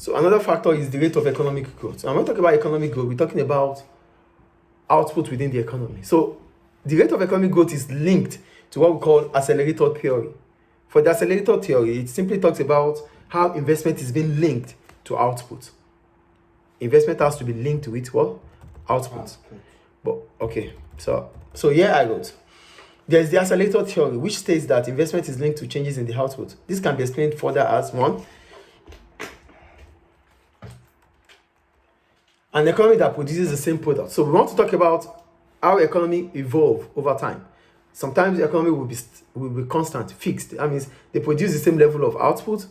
So another factor is the rate of economic growth. And when we talk about economic growth, we're talking about output within the economy. So the rate of economic growth is linked to what we call accelerator theory. For the accelerator theory, it simply talks about how investment is being linked to output. Investment has to be linked to it, what? Output. But okay, so here I go. There's the accelerator theory, which states that investment is linked to changes in the output. This can be explained further as one, an economy that produces the same product. So we want to talk about how economy evolve over time. Sometimes the economy will be constant, fixed. That means they produce the same level of output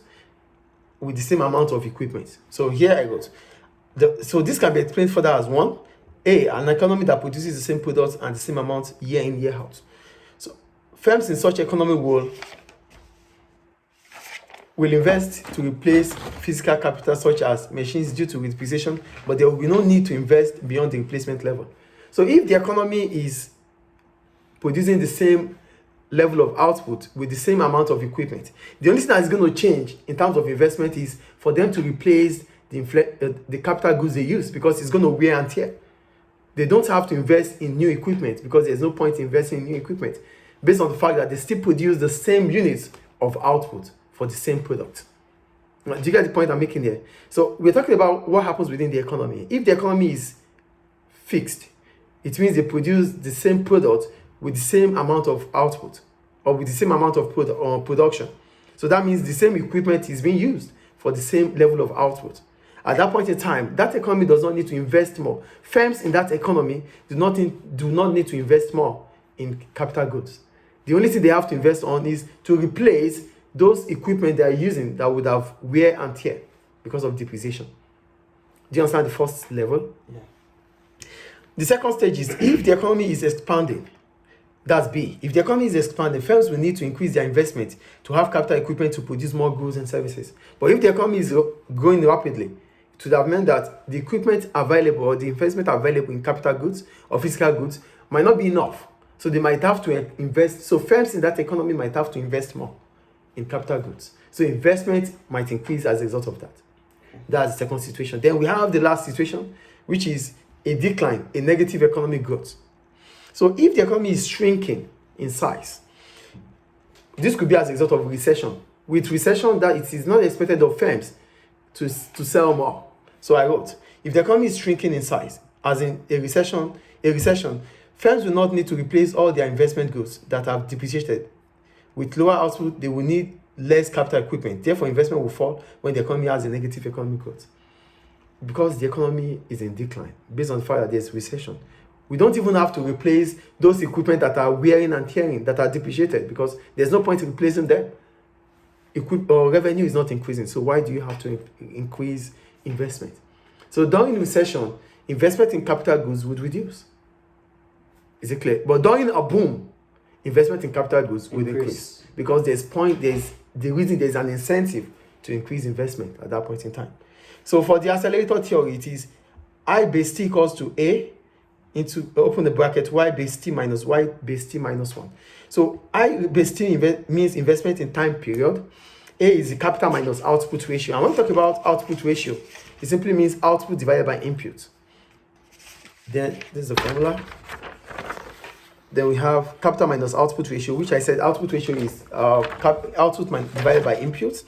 with the same amount of equipment. So here I go. So this can be explained further as one, an economy that produces the same products and the same amount year in, year out. So firms in such economy will invest to replace physical capital such as machines due to depreciation, but there will be no need to invest beyond the replacement level. So if the economy is producing the same level of output with the same amount of equipment, the only thing that is going to change in terms of investment is for them to replace the capital goods they use, because it's going to wear and tear. They don't have to invest in new equipment because there's no point in investing in new equipment, based on the fact that they still produce the same units of output for the same product. Do you get the point I'm making here? So we're talking about what happens within the economy. If the economy is fixed, it means they produce the same product with the same amount of output or with the same amount of production. So that means the same equipment is being used for the same level of output. At that point in time, that economy does not need to invest more. Firms in that economy do not need to invest more in capital goods. The only thing they have to invest on is to replace those equipment they are using that would have wear and tear because of depreciation. Do you understand the first level? Yeah. The second stage is if the economy is expanding. That's B. If the economy is expanding, firms will need to increase their investment to have capital equipment to produce more goods and services. But if the economy is growing rapidly, it would have meant that the equipment available or the investment available in capital goods or physical goods might not be enough. So they might have to invest. So firms in that economy might have to invest more in capital goods. So investment might increase as a result of that. That's the second situation. Then we have the last situation, which is a decline, a negative economic growth. So if the economy is shrinking in size, this could be as a result of recession. With recession, that it is not expected of firms to sell more. So I wrote, if the economy is shrinking in size, as in a recession, firms will not need to replace all their investment goods that have depreciated. With lower output, they will need less capital equipment. Therefore, investment will fall when the economy has a negative economic growth. Because the economy is in decline, based on the fact that there's recession. We don't even have to replace those equipment that are wearing and tearing, that are depreciated, because there's no point in replacing them. Revenue is not increasing, so why do you have to increase investment? So during recession, investment in capital goods would reduce. Is it clear? But during a boom, investment in capital goods would increase, because there's an incentive to increase investment at that point in time. So for the accelerator theory, it is I base t equals to A into, open the bracket, y base t minus y base t minus 1. So I base t means investment in time period. A is the capital minus output ratio. And when we talk about output ratio, it simply means output divided by input. Then this is the formula. Then we have capital minus output ratio, which I said output ratio is output divided by inputs.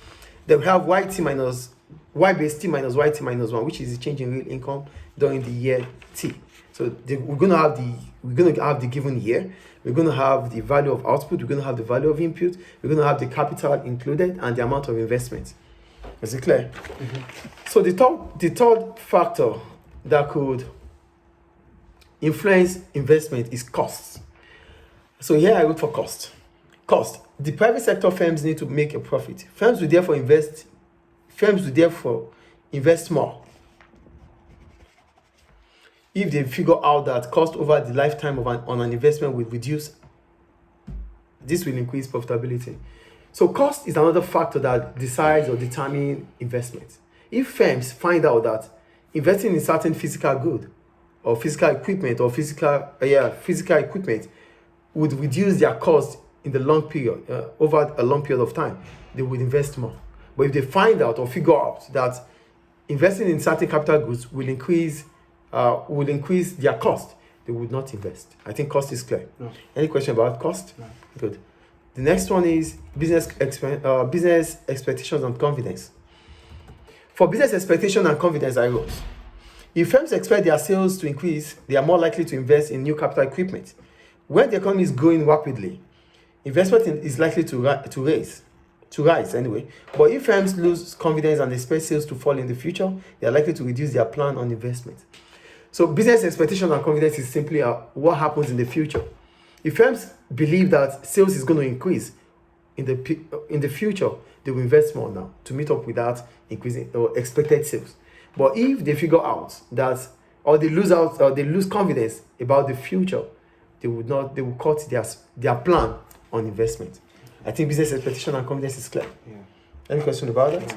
Then we have y base t minus yt minus 1, which is the change in real income during the year t. So we're going to have the given year. We're going to have the value of output. We're going to have the value of input. We're going to have the capital included and the amount of investment. Is it clear? Mm-hmm. So the third factor that could influence investment is costs. So here I look for cost. Cost. The private sector firms need to make a profit. Firms will therefore invest more if they figure out that cost over the lifetime on an investment will reduce. This will increase profitability. So cost is another factor that decides or determines investment. If firms find out that investing in certain physical good or physical equipment or physical equipment would reduce their cost in the long period, over a long period of time, they would invest more. But if they find out or figure out that investing in certain capital goods will increase their cost. They would not invest. I think cost is clear. No. Any question about cost? No. Good. The next one is business expectations and confidence. For business expectation and confidence, I wrote, if firms expect their sales to increase, they are more likely to invest in new capital equipment. When the economy is growing rapidly, investment is likely to rise anyway. But if firms lose confidence and expect sales to fall in the future, they are likely to reduce their plan on investment. So business expectation and confidence is simply what happens in the future. If firms believe that sales is going to increase in the future, they will invest more now to meet up with that increasing or expected sales. But if they figure out that, or they lose confidence about the future, they will cut their plan on investment. I think business expectation and confidence is clear. Yeah. Any question about that?